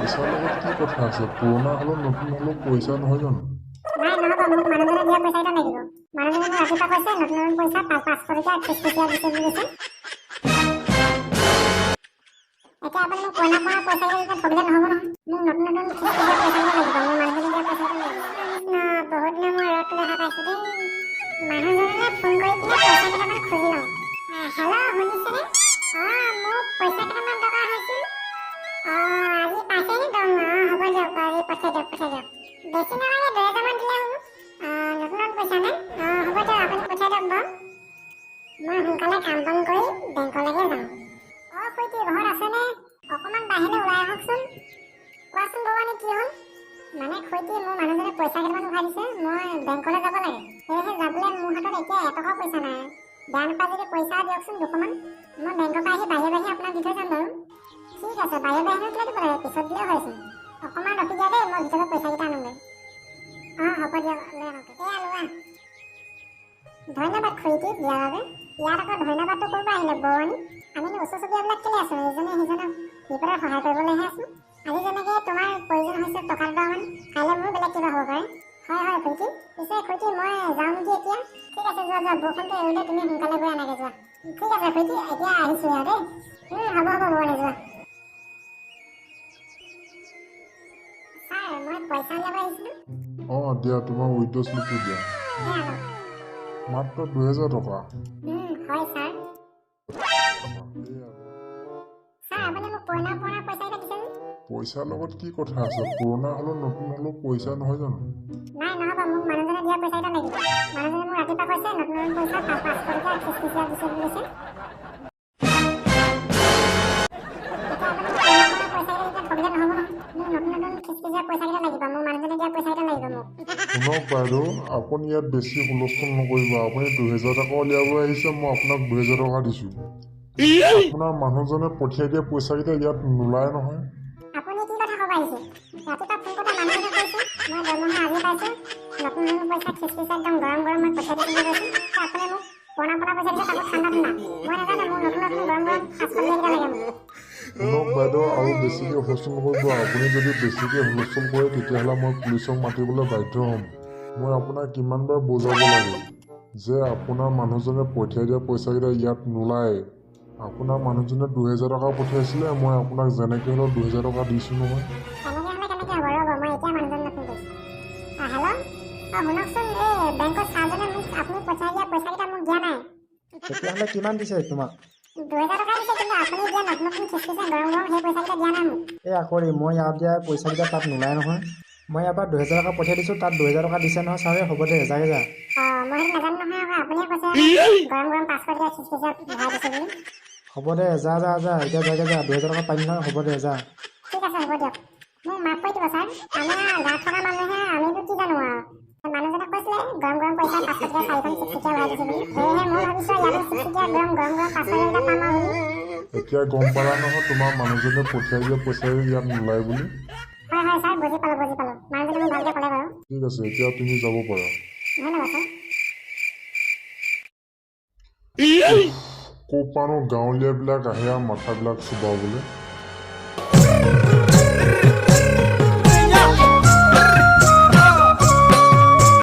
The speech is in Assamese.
পইচাৰ লগত কি কথা আছে? পুৰণা হ'লেও নতুন হ'লেও পইচা নহয় জানো? নাই নহ'ব, মোক মানুহজনে দিয়া পইচা এটা লাগিব। মানুহজনে মোক ৰাতিপুৱা কৈছে নতুন নতুন পইচা 500 টকীয়া খিচখিচিয়া দিছে বুলি কৈছে। এতিয়া আপুনি মোক পুৰণা পুৰণা পইচা কেইটা ঠগিলে নহ'ব নহয়। মোক নতুন নতুন খিচখিচিয়া পইচা কেইটা লাগিব, মোৰ মানুহজনে দিয়া পইচা এটা লাগিব। বহুত দিনৰ মই ৰ'দটো দেখা পাইছোঁ দেই। মানুহজনলৈ ফোন কৰি পিনে পইচা কেইটামান খুজি লওঁ। হেল্ল', শুনিছেনে? মোক পইচা কেইটামান দৰকাৰ হৈছিল। আজি পাইছেনে দৰমহা? হ'ব দিয়ক, আজি পঠিয়াই দিয়ক। বেছি নালাগে, 2000 মান দিলে হ'ব। নতুন পইচা নে? হ'ব দিয়ক, আপুনি পঠিয়াই দিয়ক বাৰু। মই সোনকালে কাম বন কৰি বেংকলৈকে যাওঁ। খুইটি ঘৰত আছেনে? অকণমান বাহিৰলৈ ওলাই আহকচোন। কোৱাচোন ভৱানী, কি হ'ল? মানে খুইটি, মোৰ মানুহজনে পইচা কেইটামান উঠাই দিছে, মই বেংকলৈ যাব লাগে। সেয়েহে যাবলৈ মোৰ হাতত এতিয়া এটকাও পইচা নাই। বেয়া নাপায় যদি পইচা দিয়কচোন 200 মান। মই বেংকৰ পৰা আহি বাহিৰে বাহিৰে আপোনাক দি থৈ যাম বাৰু। ঠিক আছে, বাহিৰে বাহিৰে কিয় দিব লাগে? পিছত দিলেও হয়চোন। অকণমান ৰখি দিয়া দেই, মই ভিতৰত পইচাকেইটা আনোগৈ। হ'ব দিয়ক, লৈ আহক। এয়া লোৱা। ধন্যবাদ খুইটি দিয়াৰ বাবে। ইয়াত আকৌ ধন্যবাদটো ক'ৰ পৰা আহিলে বৰুৱানী? আমিনো ওচৰ চুবুৰীয়াবিলাক কেলৈ আছোঁ? ইজনে সিজনক বিপদত সহায় কৰিবলৈহে আছোঁ। আজি যেনেকৈ তোমাৰ প্ৰয়োজন হৈছে টকা দুটামান, কাইলৈ মোৰো বেলেগ কিবা হ'ব পাৰে। হয় খুইটি। পিছে খুইটি, মই যাওঁ নেকি এতিয়া? ঠিক আছে, যোৱা। বৰষুণটো এৰিলে তুমি সোনকালে গৈ আনাগৈ, যোৱা। ঠিক আছে খুইটি, এতিয়া আহিছোঁ আৰু দেই। হ'ব বৰুৱানী, যোৱা। ছাৰ, মই পইচা উলিয়াব আহিছিলোঁ। দিয়া, তোমাৰ উইথড্ৰ স্লিপটো দিয়া। মাত্ৰ 2000 টকা। হয় ছাৰ। এইয়া। ছাৰ, আপুনি মোক পুৰণা পইচা কেইটা দিছে নে? পইচাৰ লগত কি কথা আছে? পুৰণা হ'লেও নতুন হ'লেও পইচা নহয় জানো? নাই নহ'ব, মোক মানুহজনে দিয়া পইচা কেইটা লাগিব। মানুহজনে মোক ৰাতিপুৱা কৈছে নতুন নতুন পইচা 500 টকীয়া খিচখিচিয়া দিছে বুলি কৈছে। এতিয়া আপুনি পুৰণা পইচা কেইটা ঠগিলে নহ'ব নহয়। মোক নতুন নতুন খিচখিচিয়া পইচা কেইটা লাগিব, মোৰ মানুহজনে দিয়া পইচা কেইটা লাগিব মোক। শুনক বাইদেউ, আপুনি ইয়াত বেছি হুলস্থুল নকৰিব। আপুনি 2000 টকা উলিয়াবলৈ আহিছে, মই আপোনাক 2000 টকা দিছোঁ। আপোনাৰ মানুহজনে পঠিয়াই দিয়া পইচাকেইটা ইয়াত নোলায় নহয়। আপুনি কি কথা ক'ব আহিছে? ৰাতিপুৱা ফোন কৰোঁতে মানুহজনে কৈছে মই দৰমহা আজি পাইছোঁ, নতুন নতুন পইচা খিচখিচিয়া একদম গৰম গৰম মই পঠিয়াই দিছোঁ বুলি কৈছে। আপুনি মোক পুৰণা পইচা দিছে, তাকো ঠাণ্ডা। মই নাজানো, মোৰ নতুন নতুন গৰম গৰম 500 টকীয়া লাগে মোক। শুনক বাইদেউ, আৰু বেছিকৈ হুলস্থুল নকৰিব। আপুনি যদি বেছিকৈ হুলস্থুল কৰে তেতিয়াহ'লে মই পুলিচক মাতিবলৈ বাধ্য হ'ম। মই আপোনাক কিমানবাৰ বুজাব লাগে যে আপোনাৰ মানুহজনে পঠিয়াই দিয়া পইচাকেইটা ইয়াত নোলায়। আপোনাৰ মানুহজনে 2000 টকা পঠিয়াইছিলে, মই আপোনাক যেনেকৈ হ'লেও 2000 টকা দিছোঁ নহয়। কেনেকৈ হ'ব? ৰ'ব, মই এতিয়া মানুহজনলৈ ফোন কৰিছোঁ। হেল্ল', শুনকচোন, এই বেংকৰ ছাৰজনে মোক আপুনি পঠিয়াই দিয়া পইচাকেইটা মোক দিয়া নাই। তেতিয়াহ'লে কিমান দিছে তোমাক? 2000 টকা দিছে, কিন্তু আপুনি দিয়া নতুন নতুন খিচখিচিয়া গৰম গৰম সেই পইচাকেইটা দিয়া নাই মোক। এই আকৰি, মই ইয়াত দিয়া পইচাকেইটা তাত নোলায় নহয়। মই ইয়াৰ পৰা 2000 টকা পঠিয়াই দিছোঁ, তাত 2000 টকা দিছে নহয় ছাৰে। হ'ব দে, যাগে যা। মই সেইটো নাজানো নহয়, আকৌ আপুনিয়ে কৈছে গৰম গৰম 500 টকীয়া খিচখিচিয়া ভৰাই দিছে বুলি। হ'ব দে, যা। এতিয়া যাগে যা। 2000 টকা পাই নহয়। হ'ব দে, যা। ঠিক আছে, হ'ব দিয়ক। মোক মাফ কৰি দিব ছাৰ। আমি গাঁৱত থকা মানুহে, আমিতো কি জানো আৰু। মানুহজনে কৈছিলে গৰম গৰম পইচা 500 টকীয়া 4খন চিকচিকিয়া ভৰাই দিছে বুলি। সেয়েহে মই ভাবিছোঁ ইয়াতো চিকচিকিয়া গৰম গৰম 500 টকীয়া পাম আৰু বুলি। এতিয়া গম পালা নহয় তোমাৰ মানুহজনে পঠিয়াই দিয়া পইচা ইয়াত নোলায় বুলি। হয় ছাৰ, বুজি পালোঁ। মানুহজনে মোক ভালকৈ ক'লে বাৰু। ঠিক আছে, এতিয়া তুমি যাব পাৰা। ধন্যবাদ ছাৰ। ক'ৰ পৰানো গাঁৱলীয়াবিলাক আহে আৰু মাথাবিলাক চুবাবলৈ।